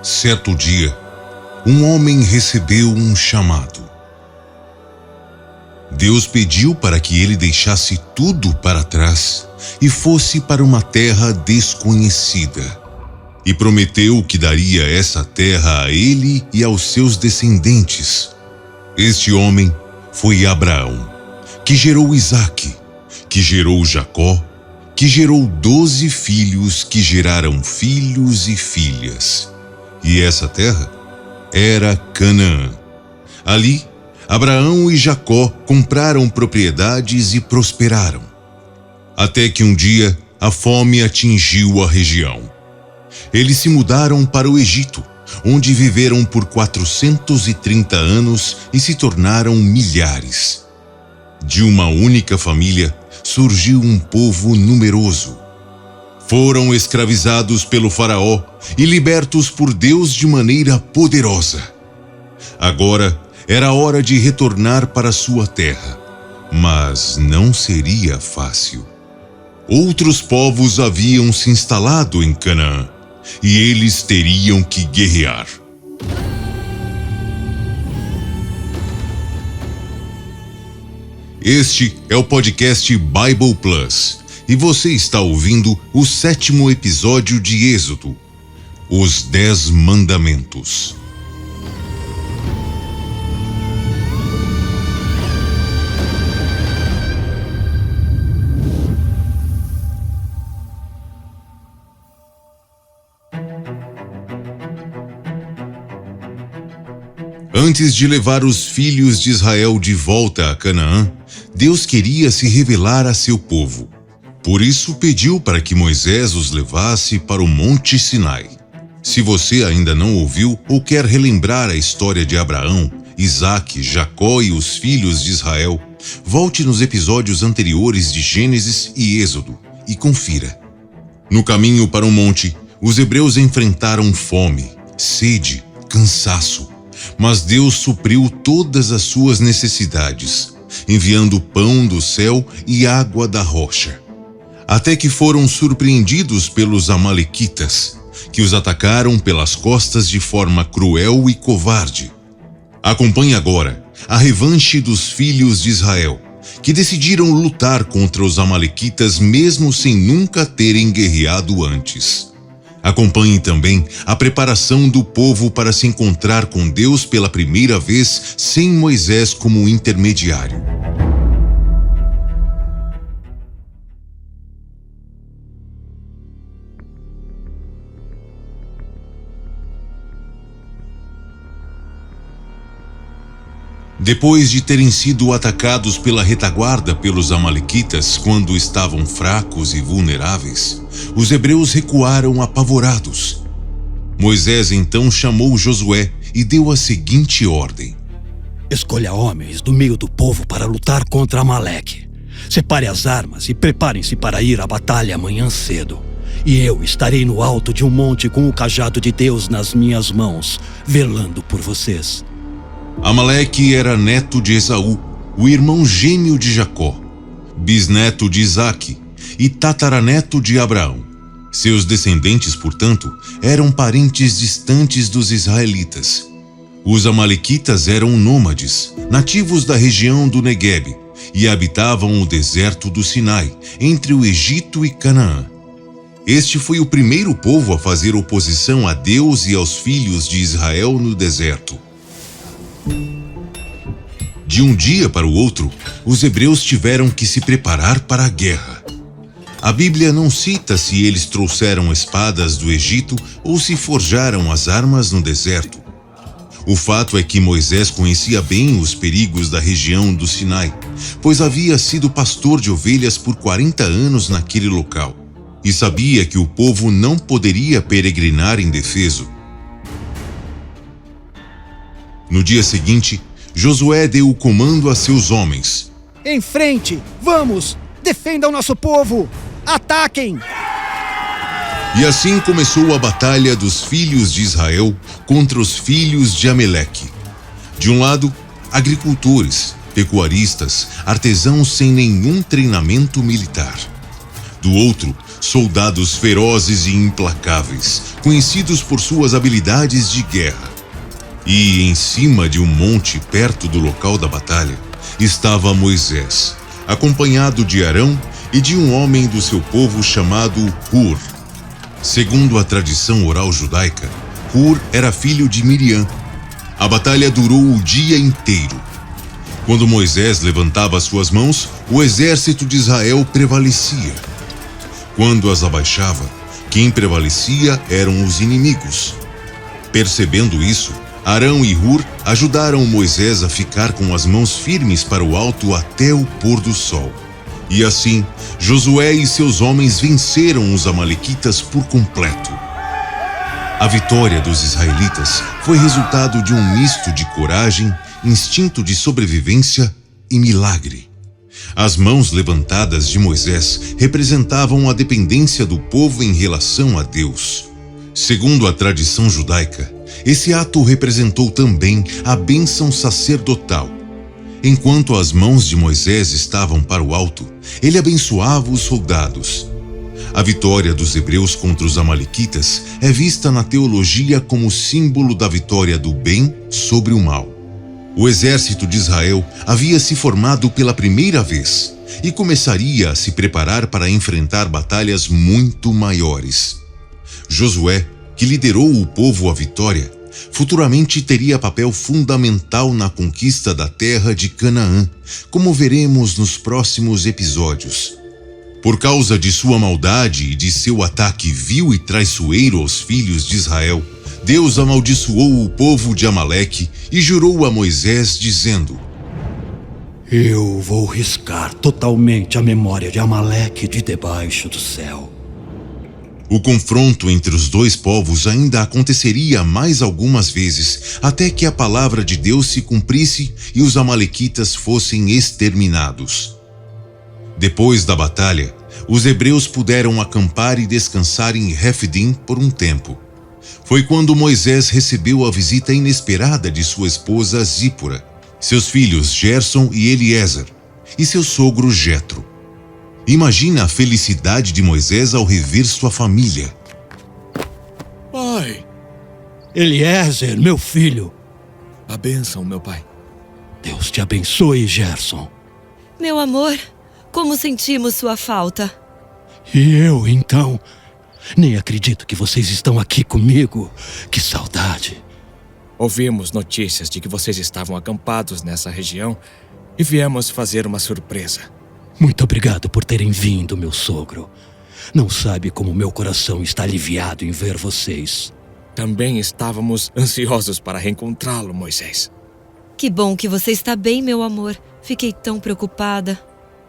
Certo dia, um homem recebeu um chamado. Deus pediu para que ele deixasse tudo para trás e fosse para uma terra desconhecida. E prometeu que daria essa terra a ele e aos seus descendentes. Este homem foi Abraão, que gerou Isaque, que gerou Jacó, que gerou 12 filhos que geraram filhos e filhas. E essa terra era Canaã. Ali, Abraão e Jacó compraram propriedades e prosperaram. Até que um dia a fome atingiu a região. Eles se mudaram para o Egito, onde viveram por 430 anos e se tornaram milhares. De uma única família surgiu um povo numeroso. Foram escravizados pelo faraó e libertos por Deus de maneira poderosa. Agora era hora de retornar para sua terra, mas não seria fácil. Outros povos haviam se instalado em Canaã e eles teriam que guerrear. Este é o podcast Bible Plus e você está ouvindo o 7º episódio de Êxodo, os 10 Mandamentos. Antes de levar os filhos de Israel de volta a Canaã, Deus queria se revelar a seu povo. Por isso pediu para que Moisés os levasse para o Monte Sinai. Se você ainda não ouviu ou quer relembrar a história de Abraão, Isaque, Jacó e os filhos de Israel, volte nos episódios anteriores de Gênesis e Êxodo e confira. No caminho para o monte, os hebreus enfrentaram fome, sede, cansaço. Mas Deus supriu todas as suas necessidades, enviando pão do céu e água da rocha. Até que foram surpreendidos pelos amalequitas, que os atacaram pelas costas de forma cruel e covarde. Acompanhe agora a revanche dos filhos de Israel, que decidiram lutar contra os amalequitas mesmo sem nunca terem guerreado antes. Acompanhe também a preparação do povo para se encontrar com Deus pela primeira vez sem Moisés como intermediário. Depois de terem sido atacados pela retaguarda pelos amalequitas quando estavam fracos e vulneráveis, os hebreus recuaram apavorados. Moisés então chamou Josué e deu a seguinte ordem: Escolha homens do meio do povo para lutar contra Amaleque. Separe as armas e preparem-se para ir à batalha amanhã cedo. E eu estarei no alto de um monte com o cajado de Deus nas minhas mãos, velando por vocês. Amaleque era neto de Esaú, o irmão gêmeo de Jacó, bisneto de Isaque e tataraneto de Abraão. Seus descendentes, portanto, eram parentes distantes dos israelitas. Os amalequitas eram nômades, nativos da região do Neguebe, e habitavam o deserto do Sinai, entre o Egito e Canaã. Este foi o primeiro povo a fazer oposição a Deus e aos filhos de Israel no deserto. De um dia para o outro, os hebreus tiveram que se preparar para a guerra. A Bíblia não cita se eles trouxeram espadas do Egito ou se forjaram as armas no deserto. O fato é que Moisés conhecia bem os perigos da região do Sinai, pois havia sido pastor de ovelhas por 40 anos naquele local, e sabia que o povo não poderia peregrinar indefeso. No dia seguinte, Josué deu o comando a seus homens. Em frente! Vamos! Defenda o nosso povo! Ataquem! E assim começou a batalha dos filhos de Israel contra os filhos de Amaleque. De um lado, agricultores, pecuaristas, artesãos sem nenhum treinamento militar. Do outro, soldados ferozes e implacáveis, conhecidos por suas habilidades de guerra. E em cima de um monte perto do local da batalha, estava Moisés, acompanhado de Arão e de um homem do seu povo chamado Hur. Segundo a tradição oral judaica, Hur era filho de Miriam. A batalha durou o dia inteiro. Quando Moisés levantava suas mãos, o exército de Israel prevalecia. Quando as abaixava, quem prevalecia eram os inimigos. Percebendo isso, Arão e Hur ajudaram Moisés a ficar com as mãos firmes para o alto até o pôr do sol. E assim, Josué e seus homens venceram os amalequitas por completo. A vitória dos israelitas foi resultado de um misto de coragem, instinto de sobrevivência e milagre. As mãos levantadas de Moisés representavam a dependência do povo em relação a Deus. Segundo a tradição judaica, esse ato representou também a bênção sacerdotal. Enquanto as mãos de Moisés estavam para o alto, ele abençoava os soldados. A vitória dos hebreus contra os amalequitas é vista na teologia como símbolo da vitória do bem sobre o mal. O exército de Israel havia se formado pela primeira vez e começaria a se preparar para enfrentar batalhas muito maiores. Josué, que liderou o povo à vitória, futuramente teria papel fundamental na conquista da terra de Canaã, como veremos nos próximos episódios. Por causa de sua maldade e de seu ataque vil e traiçoeiro aos filhos de Israel, Deus amaldiçoou o povo de Amaleque e jurou a Moisés, dizendo: Eu vou riscar totalmente a memória de Amaleque de debaixo do céu. O confronto entre os dois povos ainda aconteceria mais algumas vezes, até que a palavra de Deus se cumprisse e os amalequitas fossem exterminados. Depois da batalha, os hebreus puderam acampar e descansar em Refidim por um tempo. Foi quando Moisés recebeu a visita inesperada de sua esposa Zípora, seus filhos Gerson e Eliezer, e seu sogro Jetro. Imagina a felicidade de Moisés ao rever sua família. Pai! Eliezer, meu filho. A bênção, meu pai. Deus te abençoe, Gerson. Meu amor, como sentimos sua falta. E eu, então? Nem acredito que vocês estão aqui comigo. Que saudade. Ouvimos notícias de que vocês estavam acampados nessa região e viemos fazer uma surpresa. Muito obrigado por terem vindo, meu sogro. Não sabe como meu coração está aliviado em ver vocês. Também estávamos ansiosos para reencontrá-lo, Moisés. Que bom que você está bem, meu amor. Fiquei tão preocupada.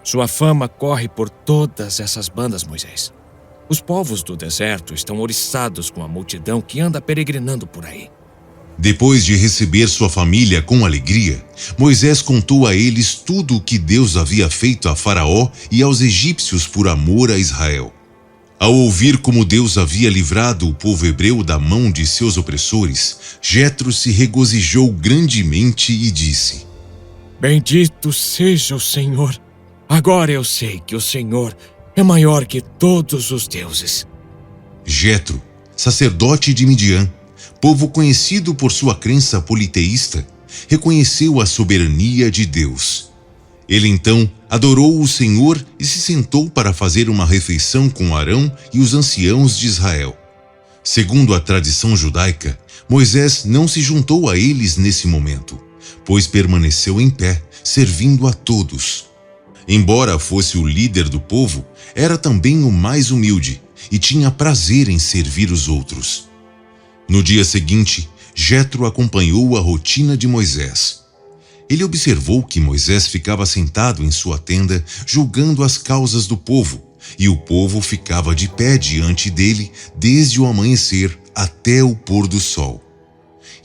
Sua fama corre por todas essas bandas, Moisés. Os povos do deserto estão oriçados com a multidão que anda peregrinando por aí. Depois de receber sua família com alegria, Moisés contou a eles tudo o que Deus havia feito a Faraó e aos egípcios por amor a Israel. Ao ouvir como Deus havia livrado o povo hebreu da mão de seus opressores, Jetro se regozijou grandemente e disse: Bendito seja o Senhor. Agora eu sei que o Senhor é maior que todos os deuses. Jetro, sacerdote de Midian, povo conhecido por sua crença politeísta, reconheceu a soberania de Deus. Ele então adorou o Senhor e se sentou para fazer uma refeição com Arão e os anciãos de Israel. Segundo a tradição judaica, Moisés não se juntou a eles nesse momento, pois permaneceu em pé, servindo a todos. Embora fosse o líder do povo, era também o mais humilde e tinha prazer em servir os outros. No dia seguinte, Jetro acompanhou a rotina de Moisés. Ele observou que Moisés ficava sentado em sua tenda, julgando as causas do povo, e o povo ficava de pé diante dele desde o amanhecer até o pôr do sol.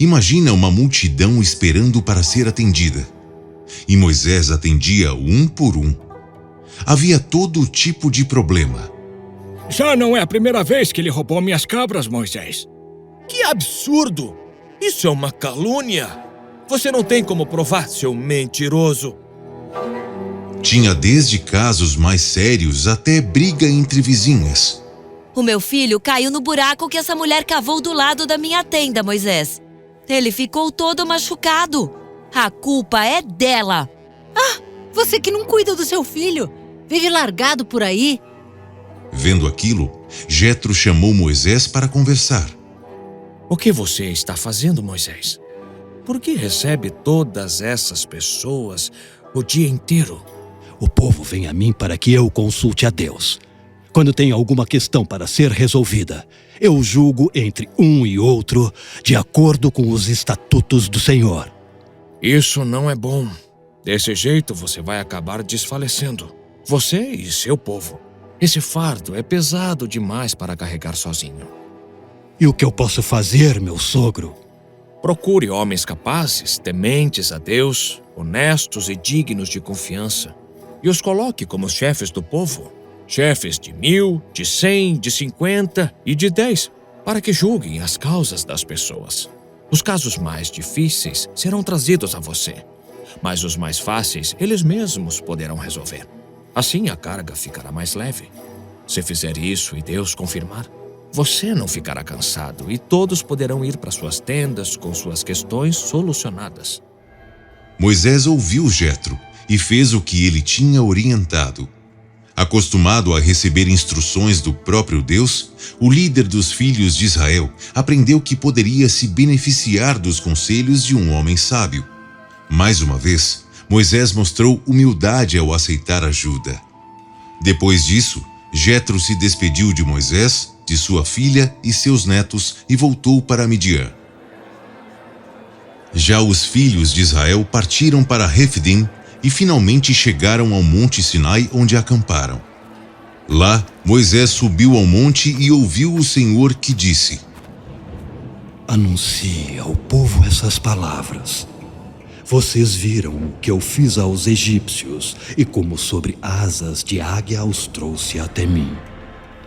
Imagina uma multidão esperando para ser atendida. E Moisés atendia um por um. Havia todo tipo de problema. Já não é a primeira vez que ele roubou minhas cabras, Moisés. Que absurdo! Isso é uma calúnia! Você não tem como provar, seu mentiroso! Tinha desde casos mais sérios até briga entre vizinhas. O meu filho caiu no buraco que essa mulher cavou do lado da minha tenda, Moisés. Ele ficou todo machucado. A culpa é dela. Você que não cuida do seu filho. Vive largado por aí. Vendo aquilo, Jetro chamou Moisés para conversar. O que você está fazendo, Moisés? Por que recebe todas essas pessoas o dia inteiro? O povo vem a mim para que eu consulte a Deus. Quando tem alguma questão para ser resolvida, eu julgo entre um e outro de acordo com os estatutos do Senhor. Isso não é bom. Desse jeito você vai acabar desfalecendo. Você e seu povo. Esse fardo é pesado demais para carregar sozinho. E o que eu posso fazer, meu sogro? Procure homens capazes, tementes a Deus, honestos e dignos de confiança, e os coloque como chefes do povo. Chefes de 1000, de 100, de 50 e de 10, para que julguem as causas das pessoas. Os casos mais difíceis serão trazidos a você, mas os mais fáceis eles mesmos poderão resolver. Assim a carga ficará mais leve. Se fizer isso e Deus confirmar, você não ficará cansado e todos poderão ir para suas tendas com suas questões solucionadas. Moisés ouviu Jetro e fez o que ele tinha orientado. Acostumado a receber instruções do próprio Deus, o líder dos filhos de Israel aprendeu que poderia se beneficiar dos conselhos de um homem sábio. Mais uma vez, Moisés mostrou humildade ao aceitar ajuda. Depois disso, Jetro se despediu de Moisés, de sua filha e seus netos e voltou para Midian. Já os filhos de Israel partiram para Refidim e finalmente chegaram ao Monte Sinai, onde acamparam. Lá, Moisés subiu ao monte e ouviu o Senhor que disse: Anuncie ao povo essas palavras. Vocês viram o que eu fiz aos egípcios e como sobre asas de águia os trouxe até mim.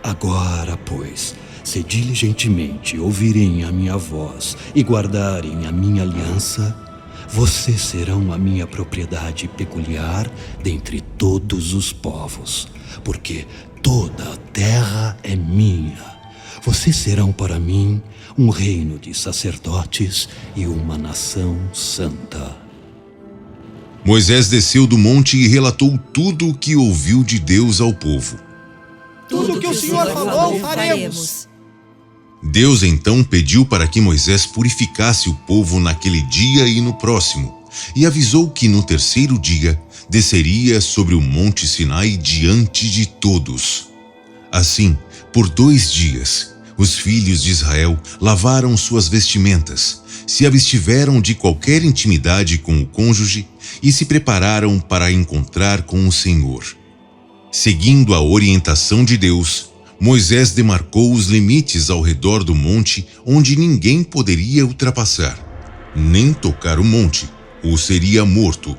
Agora, pois, se diligentemente ouvirem a minha voz e guardarem a minha aliança, vocês serão a minha propriedade peculiar dentre todos os povos, porque toda a terra é minha. Vocês serão para mim um reino de sacerdotes e uma nação santa. Moisés desceu do monte e relatou tudo o que ouviu de Deus ao povo. Tudo que o Senhor falou, faremos. Deus então pediu para que Moisés purificasse o povo naquele dia e no próximo, e avisou que no terceiro dia desceria sobre o Monte Sinai diante de todos. Assim, por 2 dias, os filhos de Israel lavaram suas vestimentas, se abstiveram de qualquer intimidade com o cônjuge e se prepararam para encontrar com o Senhor. Seguindo a orientação de Deus, Moisés demarcou os limites ao redor do monte onde ninguém poderia ultrapassar, nem tocar o monte, ou seria morto.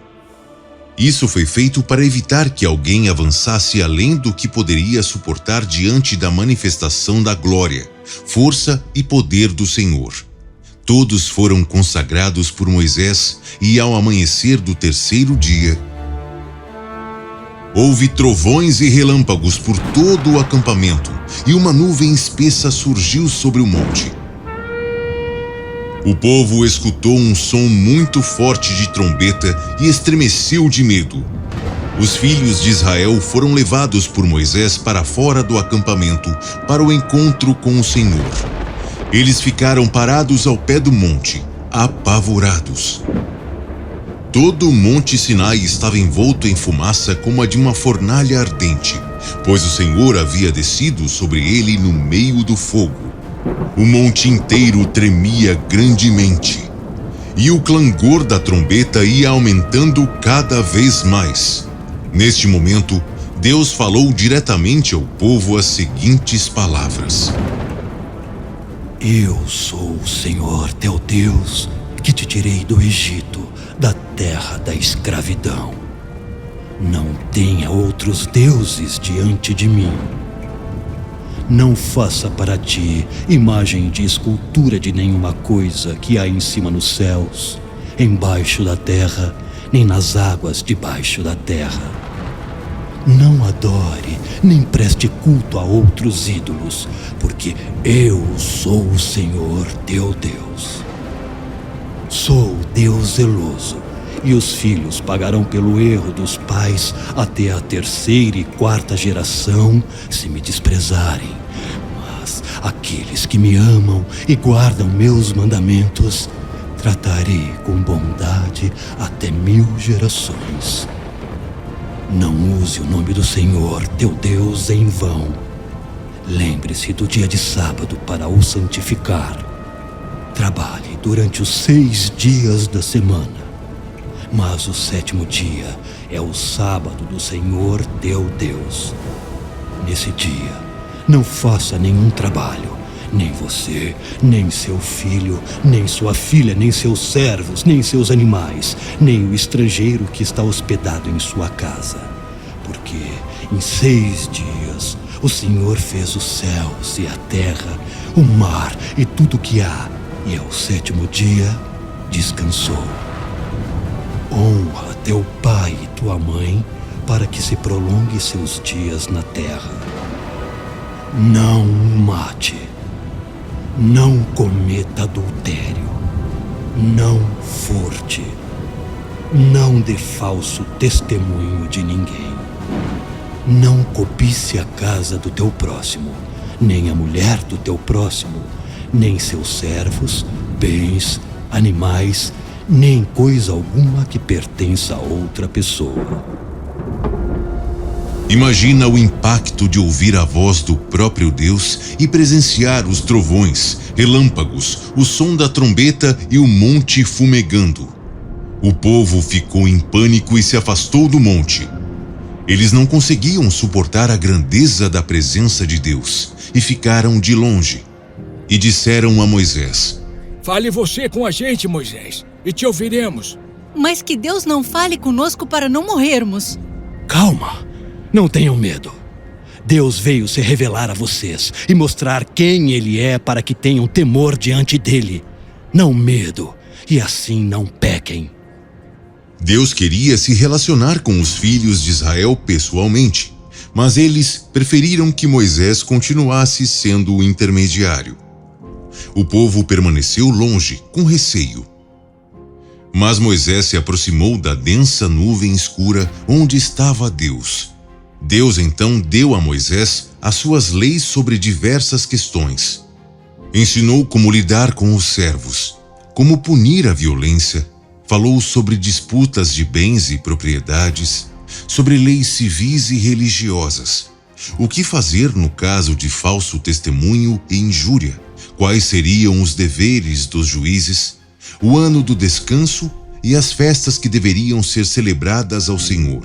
Isso foi feito para evitar que alguém avançasse além do que poderia suportar diante da manifestação da glória, força e poder do Senhor. Todos foram consagrados por Moisés e ao amanhecer do terceiro dia, houve trovões e relâmpagos por todo o acampamento, e uma nuvem espessa surgiu sobre o monte. O povo escutou um som muito forte de trombeta e estremeceu de medo. Os filhos de Israel foram levados por Moisés para fora do acampamento para o encontro com o Senhor. Eles ficaram parados ao pé do monte, apavorados. Todo o Monte Sinai estava envolto em fumaça como a de uma fornalha ardente, pois o Senhor havia descido sobre ele no meio do fogo. O monte inteiro tremia grandemente, e o clangor da trombeta ia aumentando cada vez mais. Neste momento, Deus falou diretamente ao povo as seguintes palavras: Eu sou o Senhor teu Deus, que te tirei do Egito, da terra da escravidão. Não tenha outros deuses diante de mim. Não faça para ti imagem de escultura de nenhuma coisa que há em cima nos céus, embaixo da terra, nem nas águas debaixo da terra. Não adore, nem preste culto a outros ídolos, porque eu sou o Senhor teu Deus. Sou o Deus zeloso, e os filhos pagarão pelo erro dos pais até a 3ª e 4ª geração, se me desprezarem. Mas aqueles que me amam e guardam meus mandamentos, tratarei com bondade até 1000 gerações. Não use o nome do Senhor, teu Deus, em vão. Lembre-se do dia de sábado para o santificar. Trabalhe durante os 6 dias da semana. Mas o 7º dia é o sábado do Senhor, teu Deus. Nesse dia, não faça nenhum trabalho. Nem você, nem seu filho, nem sua filha, nem seus servos, nem seus animais, nem o estrangeiro que está hospedado em sua casa. Porque em 6 dias o Senhor fez os céus e a terra, o mar e tudo o que há, e ao 7º dia descansou. Honra teu pai e tua mãe, para que se prolongue seus dias na terra. Não mate. Não cometa adultério, não furte, não dê falso testemunho de ninguém, não cobice a casa do teu próximo, nem a mulher do teu próximo, nem seus servos, bens, animais, nem coisa alguma que pertença a outra pessoa. Imagina o impacto de ouvir a voz do próprio Deus e presenciar os trovões, relâmpagos, o som da trombeta e o monte fumegando. O povo ficou em pânico e se afastou do monte. Eles não conseguiam suportar a grandeza da presença de Deus e ficaram de longe. E disseram a Moisés: Fale você com a gente, Moisés, e te ouviremos. Mas que Deus não fale conosco para não morrermos. Calma, não tenham medo. Deus veio se revelar a vocês e mostrar quem Ele é para que tenham temor diante dEle. Não medo, e assim não pequem. Deus queria se relacionar com os filhos de Israel pessoalmente, mas eles preferiram que Moisés continuasse sendo o intermediário. O povo permaneceu longe, com receio. Mas Moisés se aproximou da densa nuvem escura onde estava Deus. Deus então deu a Moisés as suas leis sobre diversas questões. Ensinou como lidar com os servos, como punir a violência, falou sobre disputas de bens e propriedades, sobre leis civis e religiosas, o que fazer no caso de falso testemunho e injúria, quais seriam os deveres dos juízes, o ano do descanso e as festas que deveriam ser celebradas ao Senhor.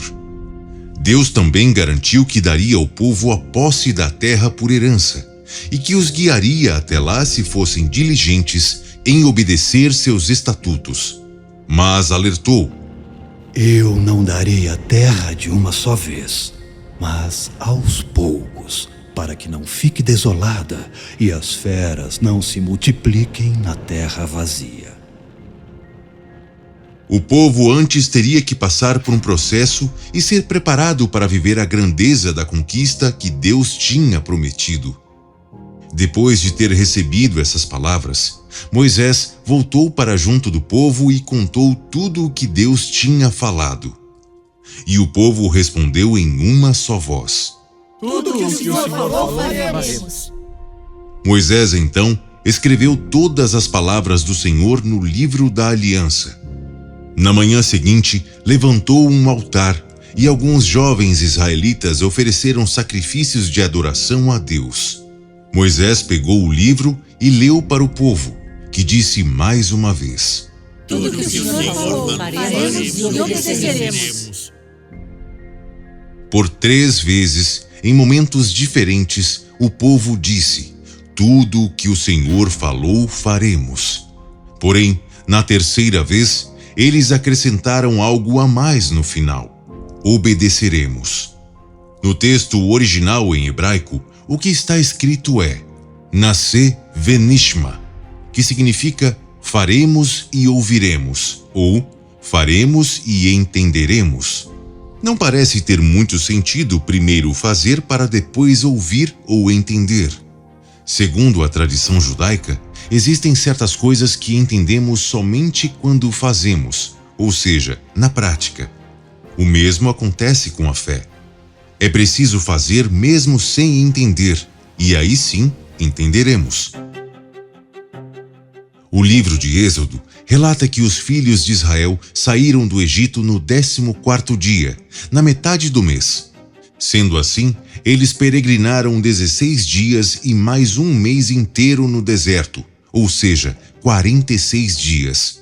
Deus também garantiu que daria ao povo a posse da terra por herança e que os guiaria até lá se fossem diligentes em obedecer seus estatutos. Mas alertou: Eu não darei a terra de uma só vez, mas aos poucos, para que não fique desolada e as feras não se multipliquem na terra vazia. O povo antes teria que passar por um processo e ser preparado para viver a grandeza da conquista que Deus tinha prometido. Depois de ter recebido essas palavras, Moisés voltou para junto do povo e contou tudo o que Deus tinha falado. E o povo respondeu em uma só voz: Tudo o que o Senhor falou, faremos. Moisés então escreveu todas as palavras do Senhor no livro da aliança. Na manhã seguinte, levantou um altar e alguns jovens israelitas ofereceram sacrifícios de adoração a Deus. Moisés pegou o livro e leu para o povo, que disse mais uma vez: Tudo o que o Senhor falou, faremos e obedeceremos. Por 3 vezes, em momentos diferentes, o povo disse: Tudo o que o Senhor falou, faremos. Porém, na 3ª vez, eles acrescentaram algo a mais no final: obedeceremos. No texto original em hebraico, o que está escrito é Naseh venishma, que significa faremos e ouviremos, ou faremos e entenderemos. Não parece ter muito sentido primeiro fazer para depois ouvir ou entender. Segundo a tradição judaica, existem certas coisas que entendemos somente quando fazemos, ou seja, na prática. O mesmo acontece com a fé. É preciso fazer mesmo sem entender, e aí sim entenderemos. O livro de Êxodo relata que os filhos de Israel saíram do Egito no 14º dia, na metade do mês. Sendo assim, eles peregrinaram 16 dias e mais um mês inteiro no deserto, ou seja, 46 dias.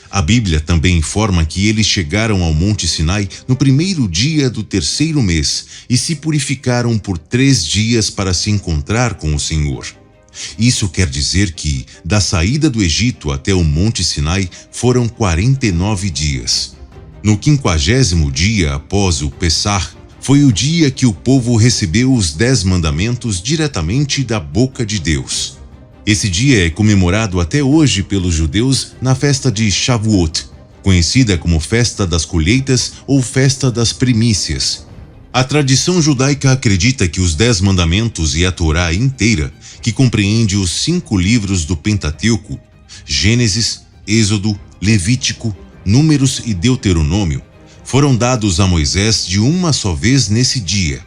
A Bíblia também informa que eles chegaram ao Monte Sinai no 1º dia do 3º mês e se purificaram por 3 dias para se encontrar com o Senhor. Isso quer dizer que, da saída do Egito até o Monte Sinai, foram 49 dias. No 50º dia após o Pessah, foi o dia que o povo recebeu os 10 mandamentos diretamente da boca de Deus. Esse dia é comemorado até hoje pelos judeus na festa de Shavuot, conhecida como Festa das Colheitas ou Festa das Primícias. A tradição judaica acredita que os 10 mandamentos e a Torá inteira, que compreende os 5 livros do Pentateuco, Gênesis, Êxodo, Levítico, Números e Deuteronômio, foram dados a Moisés de uma só vez nesse dia.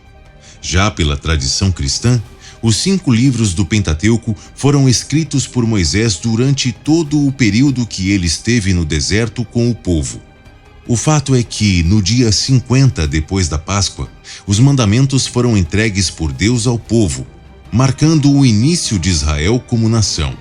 Já pela tradição cristã, os 5 livros do Pentateuco foram escritos por Moisés durante todo o período que ele esteve no deserto com o povo. O fato é que, no dia 50 depois da Páscoa, os mandamentos foram entregues por Deus ao povo, marcando o início de Israel como nação.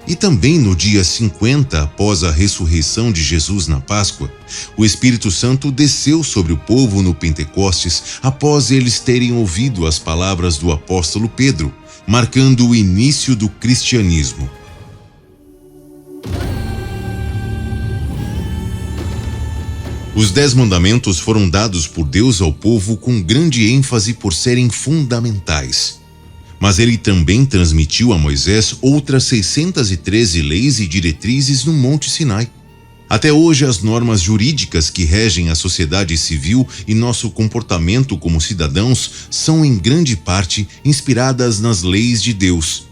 E também no dia 50 após a ressurreição de Jesus na Páscoa, o Espírito Santo desceu sobre o povo no Pentecostes após eles terem ouvido as palavras do apóstolo Pedro, marcando o início do cristianismo. Os 10 mandamentos foram dados por Deus ao povo com grande ênfase por serem fundamentais. Mas ele também transmitiu a Moisés outras 613 leis e diretrizes no Monte Sinai. Até hoje, as normas jurídicas que regem a sociedade civil e nosso comportamento como cidadãos são, em grande parte, inspiradas nas leis de Deus.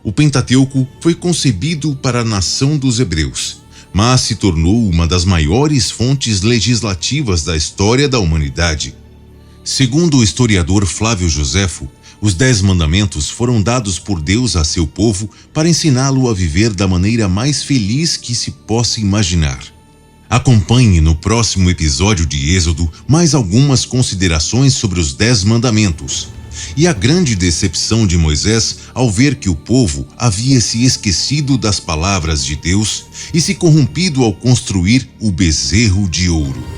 O Pentateuco foi concebido para a nação dos hebreus, mas se tornou uma das maiores fontes legislativas da história da humanidade. Segundo o historiador Flávio Joséfo, os 10 mandamentos foram dados por Deus a seu povo para ensiná-lo a viver da maneira mais feliz que se possa imaginar. Acompanhe no próximo episódio de Êxodo mais algumas considerações sobre os 10 mandamentos e a grande decepção de Moisés ao ver que o povo havia se esquecido das palavras de Deus e se corrompido ao construir o bezerro de ouro.